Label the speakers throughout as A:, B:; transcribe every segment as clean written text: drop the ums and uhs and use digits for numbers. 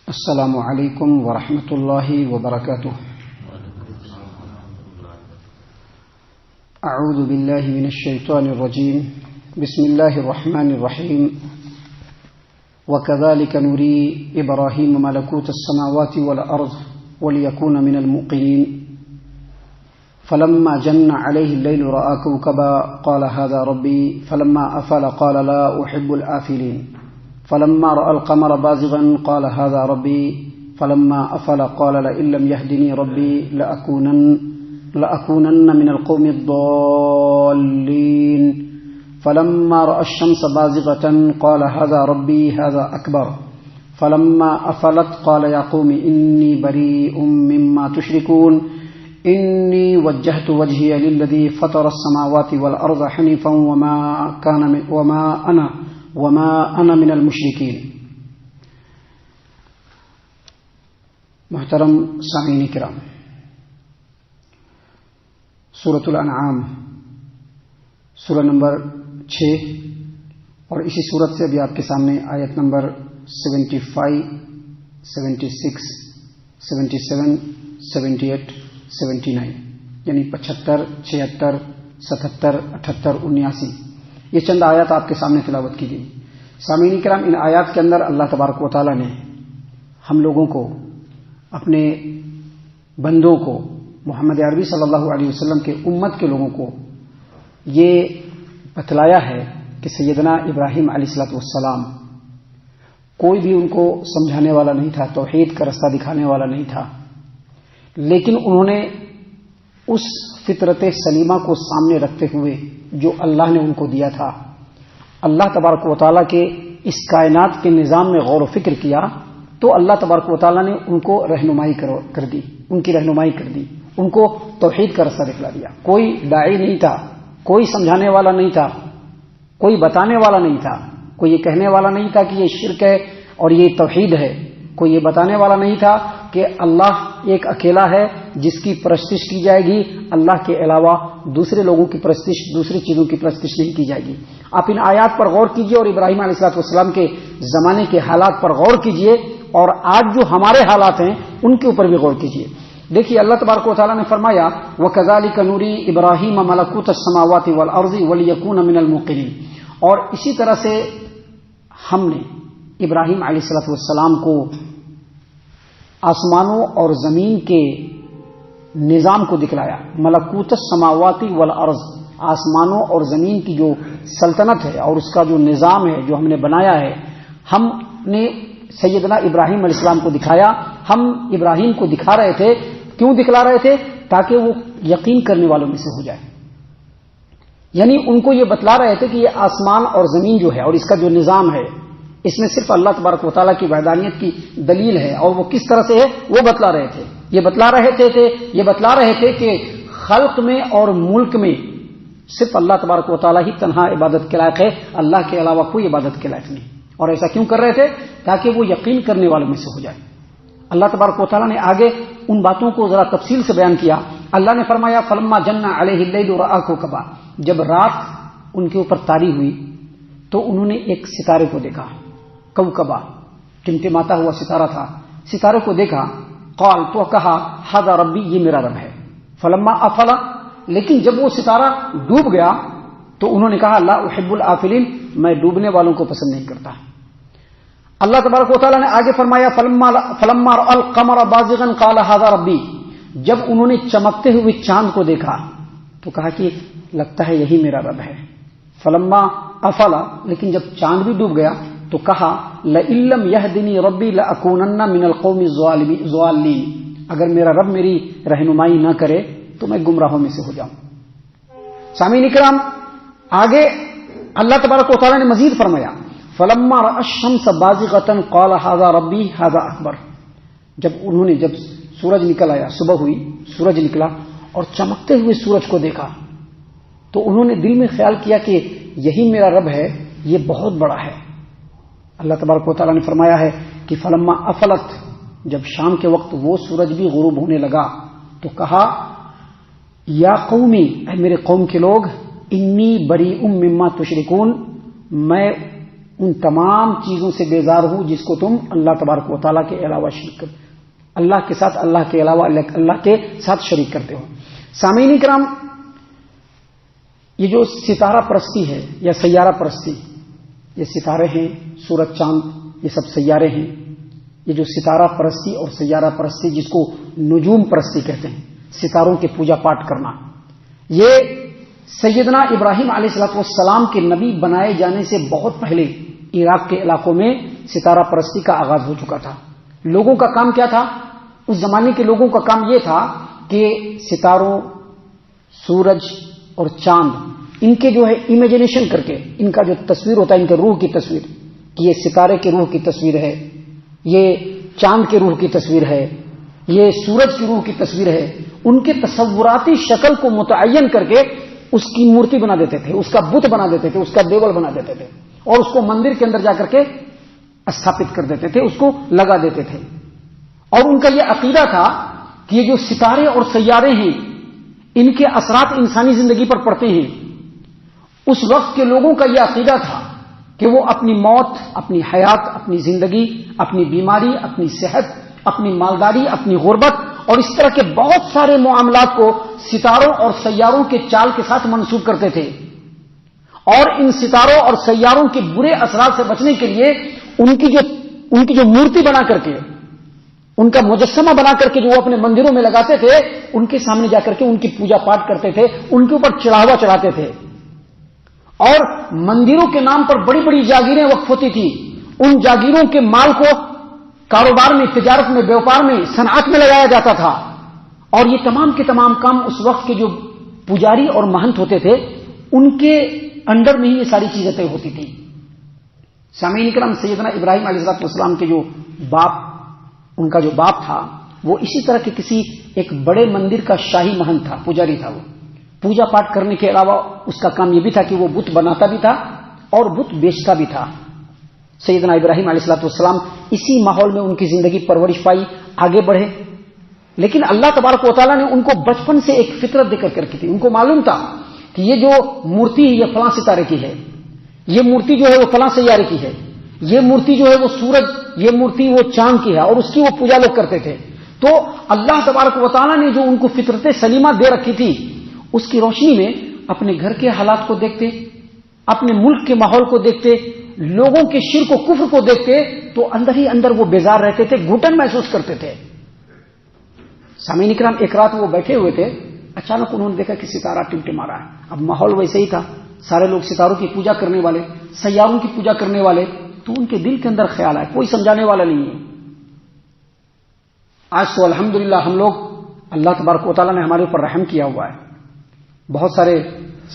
A: السلام علیکم ورحمۃ اللہ وبرکاتہ. اعوذ باللہ من الشیطان الرجیم. بسم اللہ الرحمن الرحیم. وكذلك نري إبراهيم ملكوت السماوات والأرض وليكون من الموقنين فلما جن عليه الليل رأى كوكبا قال هذا ربي فلما أفل قال لا أحب الآفلين فلما رأى القمر بازغا قال هذا ربي فلما أفل قال لئن لم يهدني ربي لأكونن من القوم الضالين فلما رأى الشمس بازغة قال هذا ربي هذا أكبر فلما أفلت قال يا قوم إني بريء مما تشركون إني وجهت وجهي للذي فطر السماوات والأرض حنيفا وما أنا من المشركين. محترم سامعین کرام، سورۃ الانعام سورہ نمبر 6 اور اسی سورت سے ابھی آپ کے سامنے آیت نمبر 75, 76, 77, 78, 79 یعنی 75, 76, 77, 78, 79 یہ چند آیات آپ کے سامنے تلاوت کی گئی. سامعین کرام، ان آیات کے اندر اللہ تبارک و تعالیٰ نے ہم لوگوں کو، اپنے بندوں کو، محمد عربی صلی اللہ علیہ وسلم کے امت کے لوگوں کو یہ بتلایا ہے کہ سیدنا ابراہیم علیہ الصلوۃ والسلام کوئی بھی ان کو سمجھانے والا نہیں تھا، توحید کا رستہ دکھانے والا نہیں تھا، لیکن انہوں نے اس فطرت سلیمہ کو سامنے رکھتے ہوئے جو اللہ نے ان کو دیا تھا، اللہ تبارک و تعالیٰ کے اس کائنات کے نظام میں غور و فکر کیا تو اللہ تبارک و تعالیٰ نے ان کو رہنمائی کر دی، ان کی رہنمائی کر دی، ان کو توحید کا رستہ دکھلا دیا. کوئی داعی نہیں تھا، کوئی سمجھانے والا نہیں تھا، کوئی بتانے والا نہیں تھا، کوئی یہ کہنے والا نہیں تھا کہ یہ شرک ہے اور یہ توحید ہے، کوئی یہ بتانے والا نہیں تھا کہ اللہ ایک اکیلا ہے جس کی پرستش کی جائے گی، اللہ کے علاوہ دوسرے لوگوں کی پرستش، دوسری چیزوں کی پرستش نہیں کی جائے گی. آپ ان آیات پر غور کیجئے اور ابراہیم علیہ الصلوۃ والسلام کے زمانے کے حالات پر غور کیجئے اور آج جو ہمارے حالات ہیں ان کے اوپر بھی غور کیجئے. دیکھیے اللہ تبارک و تعالیٰ نے فرمایا وَكَذَلِكَ نُرِي إِبْرَاهِيمَ مَلَكُوتَ السَّمَاوَاتِ وَالْأَرْضِ وَلِيَكُونَ مِنَ الْمُوقِنِينَ. اور اسی طرح سے ہم نے ابراہیم علیہ الصلوۃ والسلام کو آسمانوں اور زمین کے نظام کو دکھلایا. ملکوت السماوات والارض، آسمانوں اور زمین کی جو سلطنت ہے اور اس کا جو نظام ہے جو ہم نے بنایا ہے، ہم نے سیدنا ابراہیم علیہ السلام کو دکھایا. ہم ابراہیم کو دکھا رہے تھے، کیوں دکھلا رہے تھے؟ تاکہ وہ یقین کرنے والوں میں سے ہو جائے. یعنی ان کو یہ بتلا رہے تھے کہ یہ آسمان اور زمین جو ہے اور اس کا جو نظام ہے، اس میں صرف اللہ تبارک و تعالیٰ کی وحدانیت کی دلیل ہے اور وہ کس طرح سے ہے وہ بتلا رہے تھے. یہ بتلا رہے تھے کہ خلق میں اور ملک میں صرف اللہ تبارک و تعالیٰ ہی تنہا عبادت کے لائق ہے، اللہ کے علاوہ کوئی عبادت کے لائق نہیں. اور ایسا کیوں کر رہے تھے؟ تاکہ وہ یقین کرنے والوں میں سے ہو جائے. اللہ تبارک و تعالیٰ نے آگے ان باتوں کو ذرا تفصیل سے بیان کیا. اللہ نے فرمایا فلما جن علیہ اللیل رأى کوکبا، جب رات ان کے اوپر طاری ہوئی تو انہوں نے ایک ستارے کو دیکھا. کوکبا ٹمٹماتا ہوا ستارہ تھا، ستارے کو دیکھا. قال، تو کہا ھذا ربی، یہ میرا رب ہے. فلما افل، لیکن جب وہ ستارہ ڈوب گیا تو انہوں نے کہا لا احب الآفلین، میں ڈوبنے والوں کو پسند نہیں کرتا. اللہ تبارک و تعالیٰ نے آگے فرمایا فلما رأى القمر بازغا قال ھذا ربی، جب انہوں نے چمکتے ہوئے چاند کو دیکھا تو کہا کہ لگتا ہے یہی میرا رب ہے. فلما افل، لیکن جب چاند بھی ڈوب گیا تو کہا لئن لم یہدنی ربی لأکونن من القوم الضالین، اگر میرا رب میری رہنمائی نہ کرے تو میں گمراہوں میں سے ہو جاؤں. سامعین کرام، آگے اللہ تبارک و تعالیٰ نے مزید فرمایا فلما رأى الشمس بازغة قال ھذا ربی ھذا اکبر، جب سورج نکل آیا، صبح ہوئی، سورج نکلا اور چمکتے ہوئے سورج کو دیکھا تو انہوں نے دل میں خیال کیا کہ یہی میرا رب ہے، یہ بہت بڑا ہے. اللہ تبارک و تعالیٰ نے فرمایا ہے کہ فلما افلت، جب شام کے وقت وہ سورج بھی غروب ہونے لگا تو کہا یا قومی، اے میرے قوم کے لوگ، انی بریء مما تشرکون، میں ان تمام چیزوں سے بیزار ہوں جس کو تم اللہ تبارک و تعالیٰ کے علاوہ شریک کرتے، اللہ کے ساتھ، اللہ کے علاوہ اللہ کے ساتھ شریک کرتے ہو۔ سامعین کرام، یہ جو ستارہ پرستی ہے یا سیارہ پرستی، یہ ستارے ہیں، سورج، چاند، یہ سب سیارے ہیں۔ یہ جو ستارہ پرستی اور سیارہ پرستی، جس کو نجوم پرستی کہتے ہیں، ستاروں کے پوجا پاٹ کرنا، یہ سیدنا ابراہیم علیہ السلام کے نبی بنائے جانے سے بہت پہلے عراق کے علاقوں میں ستارہ پرستی کا آغاز ہو چکا تھا۔ لوگوں کا کام کیا تھا؟ اس زمانے کے لوگوں کا کام یہ تھا کہ ستاروں، سورج اور چاند، ان کے جو ہے امیجنیشن کر کے، ان کا جو تصویر ہوتا ہے، ان کے روح کی تصویر، کہ یہ ستارے کے روح کی تصویر ہے، یہ چاند کے روح کی تصویر ہے، یہ سورج کی روح کی تصویر ہے، ان کے تصوراتی شکل کو متعین کر کے اس کی مورتی بنا دیتے تھے، اس کا بت بنا دیتے تھے، اس کا دیول بنا دیتے تھے، اور اس کو مندر کے اندر جا کر کے استھاپت کر دیتے تھے، اس کو لگا دیتے تھے۔ اور ان کا یہ عقیدہ تھا کہ یہ جو ستارے اور سیارے ہیں، ان کے اثرات انسانی زندگی پر پڑتے ہیں۔ اس وقت کے لوگوں کا یہ عقیدہ تھا کہ وہ اپنی موت، اپنی حیات، اپنی زندگی، اپنی بیماری، اپنی صحت، اپنی مالداری، اپنی غربت اور اس طرح کے بہت سارے معاملات کو ستاروں اور سیاروں کے چال کے ساتھ منسوب کرتے تھے، اور ان ستاروں اور سیاروں کے برے اثرات سے بچنے کے لیے ان کی جو مورتی بنا کر کے، ان کا مجسمہ بنا کر کے جو وہ اپنے مندروں میں لگاتے تھے، ان کے سامنے جا کر کے ان کی پوجا پاٹ کرتے تھے، ان کے اوپر چڑھاوا چڑھاتے تھے، اور مندروں کے نام پر بڑی بڑی جاگیریں وقف ہوتی تھی۔ ان جاگیروں کے مال کو کاروبار میں، تجارت میں، بیوپار میں، صنعت میں لگایا جاتا تھا، اور یہ تمام کے تمام کام اس وقت کے جو پجاری اور مہنت ہوتے تھے، ان کے انڈر میں ہی یہ ساری چیزیں طے ہوتی تھی۔ سامعین کرام، سیدنا ابراہیم علیہ السلام کے جو باپ، ان کا جو باپ تھا، وہ اسی طرح کے کسی ایک بڑے مندر کا شاہی مہنت تھا، پجاری تھا۔ وہ پوجا پاٹ کرنے کے علاوہ اس کا کام یہ بھی تھا کہ وہ بت بناتا بھی تھا اور بت بیچتا بھی تھا۔ سیدنا ابراہیم علیہ السلام اسی ماحول میں ان کی زندگی پرورش پائی، آگے بڑھے، لیکن اللہ تبارک و تعالیٰ نے ان کو بچپن سے ایک فطرت دے کر رکھی تھی۔ ان کو معلوم تھا کہ یہ جو مورتی ہے یہ فلاں ستارے کی ہے، یہ مورتی جو ہے وہ فلاں سیارے کی ہے، یہ مورتی جو ہے وہ سورج، یہ مورتی وہ چاند کی ہے، اور اس کی وہ پوجا لوگ کرتے تھے۔ تو اللہ تبارک و تعالیٰ نے جو ان کو فطرت سلیمہ دے رکھی تھی، اس کی روشنی میں اپنے گھر کے حالات کو دیکھتے، اپنے ملک کے ماحول کو دیکھتے، لوگوں کے شرک و کفر کو دیکھتے، تو اندر ہی اندر وہ بیزار رہتے تھے، گھٹن محسوس کرتے تھے۔ سامعین کرام، ایک رات وہ بیٹھے ہوئے تھے، اچانک انہوں نے دیکھا کہ ستارہ ٹمٹما رہا ہے۔ اب ماحول ویسے ہی تھا، سارے لوگ ستاروں کی پوجا کرنے والے، سیاروں کی پوجا کرنے والے، تو ان کے دل کے اندر خیال آیا، کوئی سمجھانے والا نہیں ہے۔ آج تو الحمدللہ ہم لوگ، اللہ تبارک و تعالیٰ نے ہمارے اوپر رحم کیا ہوا ہے، بہت سارے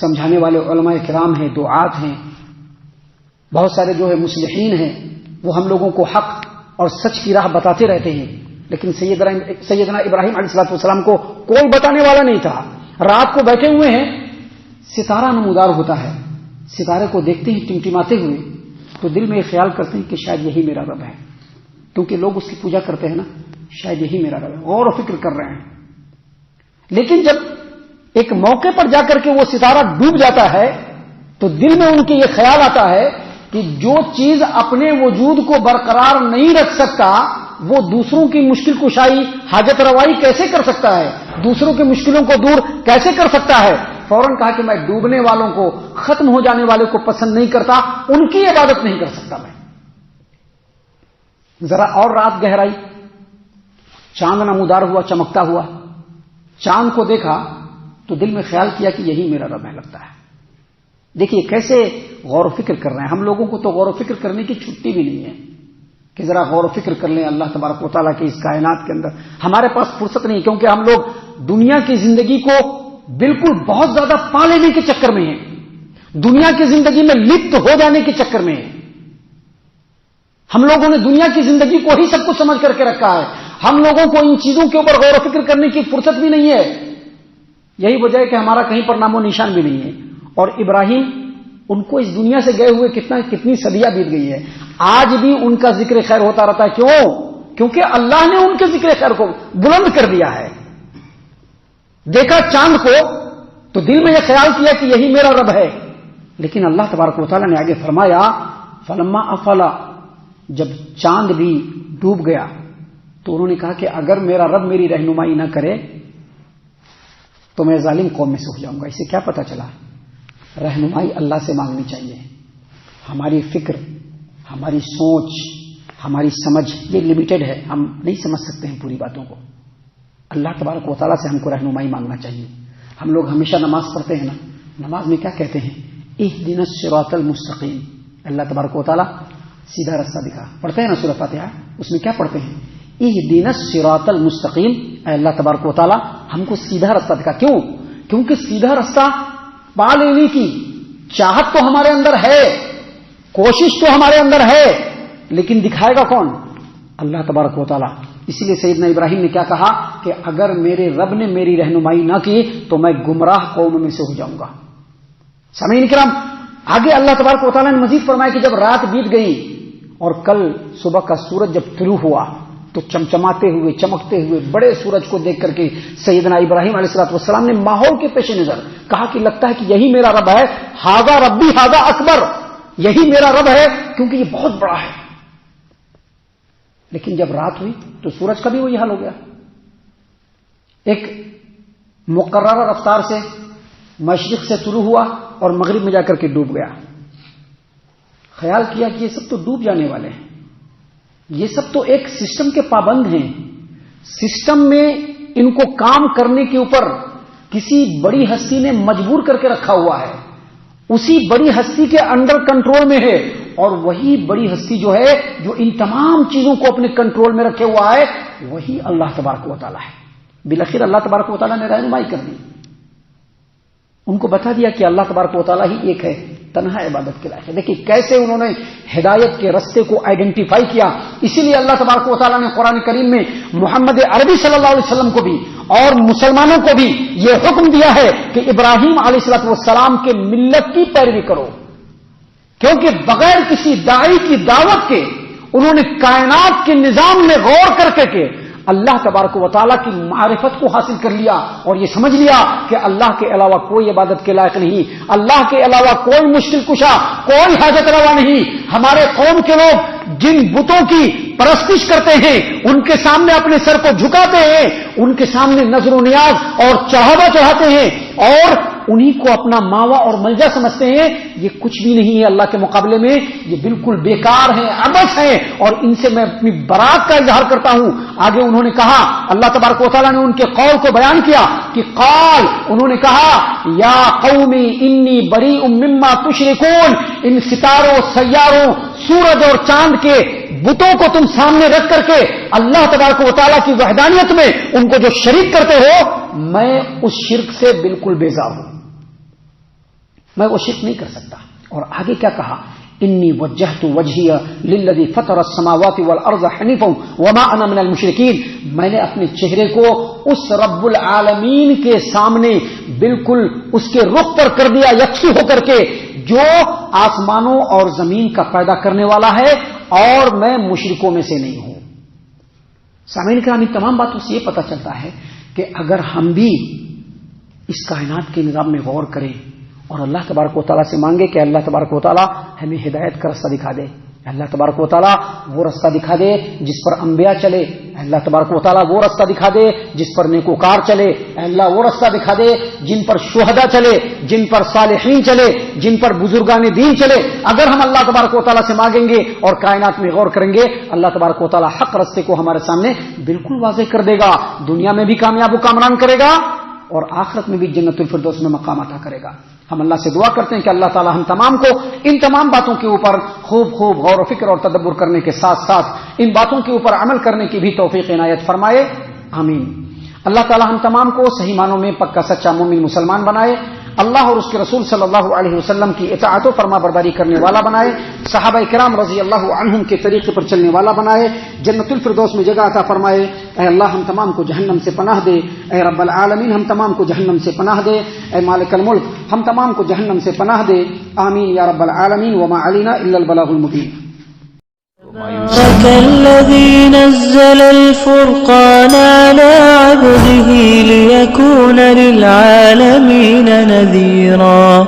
A: سمجھانے والے علماء کرام ہیں، دعات ہیں، بہت سارے جو ہے مصلحین ہیں، وہ ہم لوگوں کو حق اور سچ کی راہ بتاتے رہتے ہیں، لیکن سیدنا ابراہیم علیہ السلام کو کوئی بتانے والا نہیں تھا۔ رات کو بیٹھے ہوئے ہیں، ستارہ نمودار ہوتا ہے، ستارے کو دیکھتے ہیں ٹمٹماتے ہوئے، تو دل میں یہ خیال کرتے ہیں کہ شاید یہی میرا رب ہے، کیونکہ لوگ اس کی پوجا کرتے ہیں نا، شاید یہی میرا رب ہے، غور و فکر کر رہے ہیں۔ لیکن جب ایک موقع پر جا کر کے وہ ستارہ ڈوب جاتا ہے، تو دل میں ان کے یہ خیال آتا ہے کہ جو چیز اپنے وجود کو برقرار نہیں رکھ سکتا، وہ دوسروں کی مشکل کشائی، حاجت روائی کیسے کر سکتا ہے، دوسروں کی مشکلوں کو دور کیسے کر سکتا ہے؟ فوراً کہا کہ میں ڈوبنے والوں کو، ختم ہو جانے والے کو پسند نہیں کرتا، ان کی عبادت نہیں کر سکتا میں۔ ذرا اور رات گہرائی، چاند نمودار ہوا، چمکتا ہوا، چاند کو دیکھا تو دل میں خیال کیا کہ یہی میرا رب ہے لگتا ہے۔ دیکھیے کیسے غور و فکر کر رہے ہیں۔ ہم لوگوں کو تو غور و فکر کرنے کی چھٹی بھی نہیں ہے کہ ذرا غور و فکر کر لیں اللہ تبارک و تعالیٰ کی اس کائنات کے اندر۔ ہمارے پاس فرصت نہیں، کیونکہ ہم لوگ دنیا کی زندگی کو بالکل بہت زیادہ پا لینے کے چکر میں ہیں، دنیا کی زندگی میں لپت ہو جانے کے چکر میں ہیں۔ ہم لوگوں نے دنیا کی زندگی کو ہی سب کچھ سمجھ کر کے رکھا ہے، ہم لوگوں کو ان چیزوں کے اوپر غور و فکر کرنے کی فرصت بھی نہیں ہے۔ یہی وجہ ہے کہ ہمارا کہیں پر نام و نشان بھی نہیں ہے۔ اور ابراہیم، ان کو اس دنیا سے گئے ہوئے کتنی صدیاں بیت گئی ہے، آج بھی ان کا ذکر خیر ہوتا رہتا ہے۔ کیوں؟ کیونکہ اللہ نے ان کے ذکر خیر کو بلند کر دیا ہے۔ دیکھا چاند کو تو دل میں یہ خیال کیا کہ یہی میرا رب ہے، لیکن اللہ تبارک و تعالیٰ نے آگے فرمایا فلما افلا، جب چاند بھی ڈوب گیا تو انہوں نے کہا کہ اگر میرا رب میری رہنمائی نہ کرے تو میں ظالم قوم میں سے ہو جاؤں گا. اسے کیا پتا چلا؟ رہنمائی اللہ سے مانگنی چاہیے. ہماری فکر، ہماری سوچ، ہماری سمجھ یہ لمیٹڈ ہے، ہم نہیں سمجھ سکتے ہیں پوری باتوں کو. اللہ تبارک و تعالیٰ سے ہم کو رہنمائی مانگنا چاہیے. ہم لوگ ہمیشہ نماز پڑھتے ہیں نا، نماز میں کیا کہتے ہیں؟ اہدنا الصراط المستقیم. اللہ تبارک و تعالیٰ سیدھا راستہ دکھا. پڑھتے ہیں نا سورۃ فاتحہ، اس میں کیا پڑھتے ہیں؟ اہدنا الصراط المستقیم. اے اللہ تبارک و تعالیٰ ہم کو سیدھا راستہ دکھا. کیوں؟ کیونکہ سیدھا راستہ پا لینے کی چاہت تو ہمارے اندر ہے، کوشش تو ہمارے اندر ہے، لیکن دکھائے گا کون؟ اللہ تبارک و تعالیٰ. اسی لیے سیدنا ابراہیم نے کیا کہا کہ اگر میرے رب نے میری رہنمائی نہ کی تو میں گمراہ قوم میں سے ہو جاؤں گا. سامعین کرام، آگے اللہ تبارک و تعالیٰ نے مزید فرمایا کہ جب رات بیت گئی اور کل صبح کا سورج جب طلوع ہوا تو چمچماتے ہوئے، چمکتے ہوئے بڑے سورج کو دیکھ کر کے سیدنا ابراہیم علیہ السلام نے ماحول کے پیش نظر کہا کہ لگتا ہے کہ یہی میرا رب ہے، ہاذا ربی ہاذا اکبر، یہی میرا رب ہے کیونکہ یہ بہت بڑا ہے. لیکن جب رات ہوئی تو سورج کا بھی وہی حال ہو گیا. ایک مقررہ رفتار سے مشرق سے طلوع ہوا اور مغرب میں جا کر کے ڈوب گیا. خیال کیا کہ یہ سب تو ڈوب جانے والے ہیں، یہ سب تو ایک سسٹم کے پابند ہیں، سسٹم میں ان کو کام کرنے کے اوپر کسی بڑی ہستی نے مجبور کر کے رکھا ہوا ہے، اسی بڑی ہستی کے انڈر کنٹرول میں ہے، اور وہی بڑی ہستی جو ہے جو ان تمام چیزوں کو اپنے کنٹرول میں رکھے ہوا ہے وہی اللہ تبارک و تعالیٰ ہے. بالآخر اللہ تبارک و تعالیٰ نے رہنمائی کر دی، ان کو بتا دیا کہ اللہ تبارک و تعالیٰ ہی ایک ہے، تنہا عبادت کے لائق ہے. دیکھیے کیسے انہوں نے ہدایت کے رستے کو آئیڈینٹیفائی کیا. اسی لیے اللہ تبارک و تعالیٰ نے قرآن کریم میں محمد عربی صلی اللہ علیہ وسلم کو بھی اور مسلمانوں کو بھی یہ حکم دیا ہے کہ ابراہیم علیہ السلام کے ملت کی پیروی کرو، کیونکہ بغیر کسی داعی کی دعوت کے انہوں نے کائنات کے نظام میں غور کر کے اللہ تبارک و تعالیٰ کی معرفت کو حاصل کر لیا اور یہ سمجھ لیا کہ اللہ کے علاوہ کوئی عبادت کے لائق نہیں، اللہ کے علاوہ کوئی مشکل کشا، کوئی حاجت روا نہیں. ہمارے قوم کے لوگ جن بتوں کی پرستش کرتے ہیں، ان کے سامنے اپنے سر کو جھکاتے ہیں، ان کے سامنے نظر و نیاز اور چڑھاوا چڑھاتے ہیں اور انہی کو اپنا ماوا اور ملجا سمجھتے ہیں. یہ کچھ بھی نہیں ہے اللہ کے مقابلے میں، یہ بالکل بیکار ہیں، عبث ہیں، اور ان سے میں اپنی برات کا اظہار کرتا ہوں. آگے انہوں نے کہا، اللہ تبارک و تعالیٰ نے ان کے قول کو بیان کیا کہ قال، انہوں نے کہا یا قومی انی بریء مما تشرکون. ان ستاروں، سیاروں، سورج اور چاند کے بتوں کو تم سامنے رکھ کر کے اللہ تبارک و تعالیٰ کی وحدانیت میں ان کو جو شریک کرتے ہو، میں اس شرک سے بالکل بیزار ہوں، میں وہ شرک نہیں کر سکتا. اور آگے کیا کہا؟ انی وجہت وجہی للذی فطر السماوات والارض حنیفا وما انا من المشرکین. میں نے اپنے چہرے کو اس رب العالمین کے سامنے بالکل اس کے رخ پر کر دیا، یکسی ہو کر کے، جو آسمانوں اور زمین کا پیدا کرنے والا ہے، اور میں مشرکوں میں سے نہیں ہوں. سامعین کرام، ان تمام باتوں سے یہ پتہ چلتا ہے کہ اگر ہم بھی اس کائنات کے نظام میں غور کریں اور اللہ تبارک و تعالیٰ سے مانگے کہ اللہ تبارک و تعالیٰ ہمیں ہدایت کا راستہ دکھا دے، اللہ تبارک و تعالیٰ وہ راستہ دکھا دے جس پر انبیاء چلے، اللہ تبارک و تعالیٰ وہ راستہ دکھا دے جس پر نیکوکار چلے، اللہ وہ راستہ دکھا دے جن پر شہداء چلے، جن پر صالحین چلے، جن پر بزرگان دین چلے. اگر ہم اللہ تبارک و تعالیٰ سے مانگیں گے اور کائنات میں غور کریں گے، اللہ تبارک و تعالیٰ حق راستے کو ہمارے سامنے بالکل واضح کر دے گا، دنیا میں بھی کامیاب و کامران کرے گا اور آخرت میں بھی جنت الفردوس میں مقام عطا کرے گا. ہم اللہ سے دعا کرتے ہیں کہ اللہ تعالی ہم تمام کو ان تمام باتوں کے اوپر خوب غور و فکر اور تدبر کرنے کے ساتھ ساتھ ان باتوں کے اوپر عمل کرنے کی بھی توفیق عنایت فرمائے، آمین. اللہ تعالی ہم تمام کو صحیح معنوں میں پکا سچا مومن مسلمان بنائے، اللہ اور اس کے رسول صلی اللہ علیہ وسلم کی اطاعت و فرما برداری کرنے والا بنائے، صحابہ کرام رضی اللہ عنہم کے طریقے پر چلنے والا بنائے، جنت الفردوس میں جگہ عطا فرمائے. اے اللہ ہم تمام کو جہنم سے پناہ دے، اے رب العالمین ہم تمام کو جہنم سے پناہ دے، اے مالک الملک ہم تمام کو جہنم سے پناہ دے، آمین یا رب العالمین. وما علینا الا البلاغ المبین.
B: الذي نزل الفرقان على عبده ليكون للعالمين نذيرا